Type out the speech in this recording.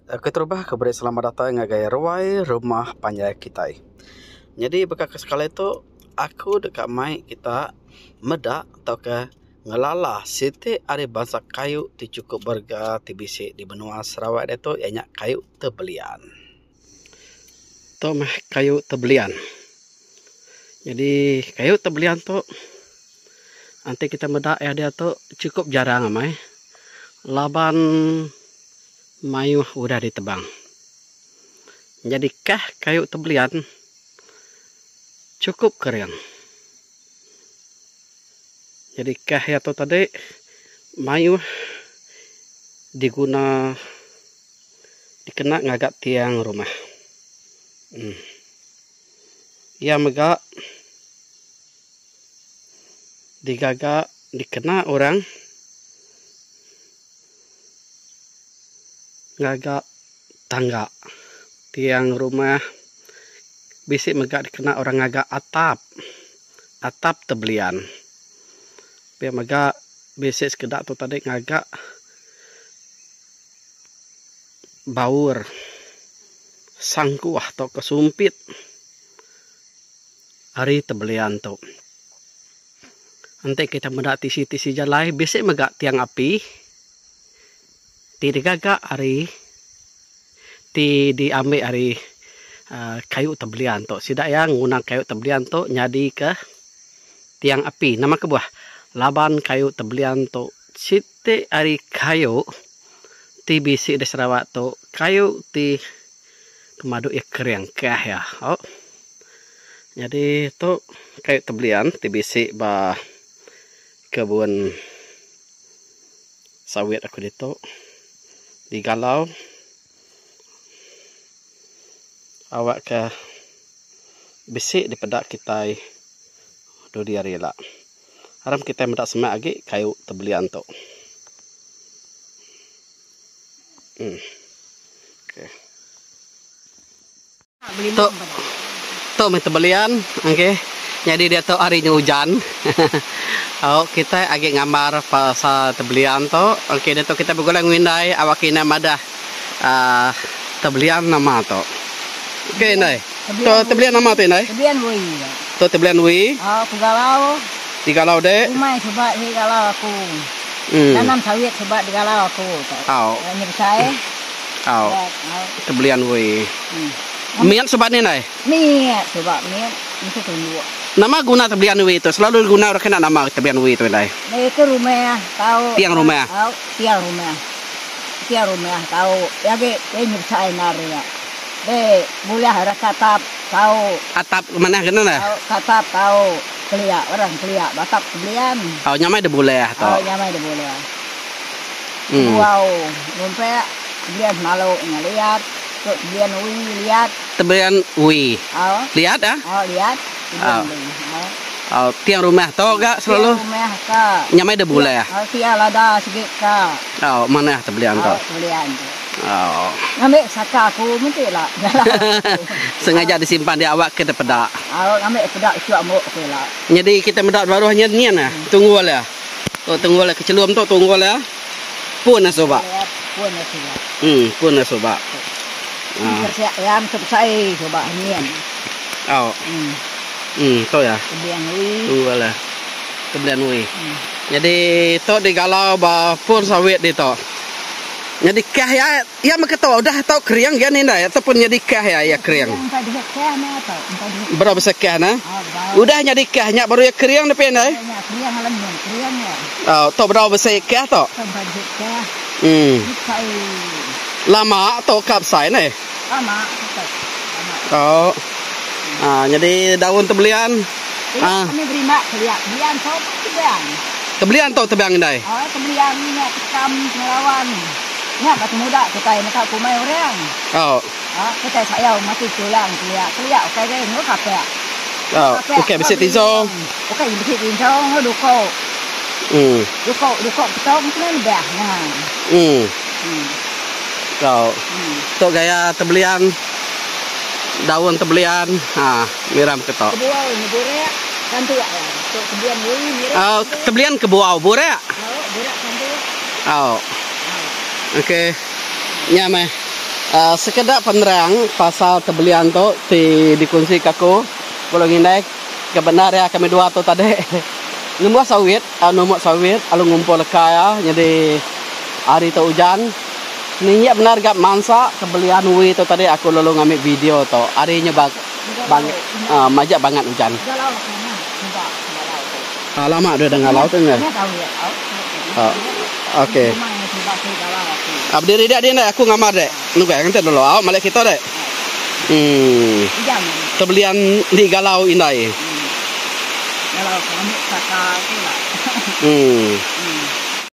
Keterubah kepada selamat datang ngagai ruai rumah panjai kita. Jadi bekak sekali itu aku dekat mai kita medak atau ke ngelala siti ada bangsa kayu di cukup berga TBC di benua Sarawak itu ianya kayu tebelian. Tu mah kayu tebelian. Jadi kayu tebelian tu nanti kita medak ya dia tu cukup jarang mai. Laban mayu udah ditebang. Jadi kah kayu tebelian cukup kering. Jadi kah ya tu tadi mayu dikena ngagak tiang rumah. Ya megak digagak dikena orang ngagak tangga tiang rumah bisik megak dikena orang ngagak atap tebelian biar megak bisik sekedak tu tadi ngagak baur sangkuah atau kesumpit hari tebelian tu nanti kita mendak tisi jalai bisik megak tiang api tidak gagak hari diambil hari kayu tebelian tu sidak yang guna kayu tebelian tu nyadi ke tiang api nama kebuah laban kayu tebelian tu siti hari kayu ti bisi di Sarawak tu kayu ti kemadu kering kah ya oh jadi tu kayu tebelian ti bisi ba kebun sawit aku itu digalau awak ke bisik di pedak kita do dia rela haram kita mendak semak lagi kayu tebelian tu okay. Tu tebelian okay. Jadi dia tu harinya hujan. Oh, kita agak ngambar pasal tebelian tu. Okey, dia tu kita bergulang windai awak kena madah tebelian nama tu. Okey, Nai. Tu tebelian nama tu, Nai. Tebelian wui. Tu tebelian wui. Oh, kugalau. Digalau dek. Umai sebab digalau aku. Tanam sawit sebab digalau aku. Oh. Nyebsai. Oh. Tebelian wui. Miat sebab ni, Nai. Miat sebab miat itu tunjuk. Nama guna tebelian wui itu selalu guna orang kena nama tebelian wui itu, Nai. Itu rumah tahu. Tiang rumah. Tahu tiang rumah. Tiang rumah tahu. Ya ke nyebsai naria. Boleh ada katap tahu. Atap mana kena lah? Tahu katap tahu. Kelia orang kelia batap tebelian. Oh nyamai dah boleh tahu. Oh nyamai dah boleh. Wow, rumput tebelian malu ngeliat. Tebelian wui lihat. Tebelian wui. Oh. Lihat ah? Oh lihat. Oh tiang rumah tahu gak selalu? Tiang rumah kak. Nyamai dah boleh. Oh tiang lada sikit kak. Oh mana tebelian tu? Oh tebelian tu. Oh. Ambil saka aku mesti lah. Sengaja disimpan di awak ke pedak. Oh ambil pedak cuak muk tu lah. Jadi kita medak baru hanya nian lah. Tunggu lah. Oh tunggu lah kecelum tu tunggu lah. Pun lah sobat. Pun lah sobat. Pun lah sobat. Persiap ayam sebesar sobat nian. Oh. Tu ya. Tebelian wui. Tunggu lah. Tebelian wui. Jadi tu digalau ba pun sawit di tu. Jadi kah ya mak tahu dah tahu kering kan ini ataupun jadi kah ya kering. Berapa sekah nah? Udah jadi kah nyak baru ya kering depan dah. Kering lemon keringnya. Oh, tu berapa sekah tu? Lama atau kapsai nih? Lama. Oh. Jadi daun tebelian. Ini beri mak tebelian tu tebelian. Tebelian tu tebelian ini. Oh, tebelian ni tekam melawan. Ya, batu muda kita ini tak kumai orang. Oh. Kita saya mati tulang kelia okey ke ngok kape. Oh, okey bisa tisong. Okey bisa tisong duko. Duko betul mungkin dah. Oh. Tu gaya tebelian daun tebelian. Miram ketok. Kebuau ni borek kan tu ya. Tu tebelian wui miram. Oh, tebelian kebuau borek. Oh, borek kan tu. Oh. Okey. Nyamai. Sekedar penerang pasal tebelian tu dikongsi kaku kalau ngindai kebenar ya kami dua tu tadi nombor sawit alu ngumpul kaya jadi hari tu hujan ni benar gak mansa tebelian wi tu tadi aku lalu ngambil video tu harinya majak banget hujan. Lama dia dengan laut tu enggak? Okey. Berdiri dia aku ngamar dek. Nunggu kan dulu. Awak malik kita dek. Tebelian di galau indai. Galau kami kakak tu lah.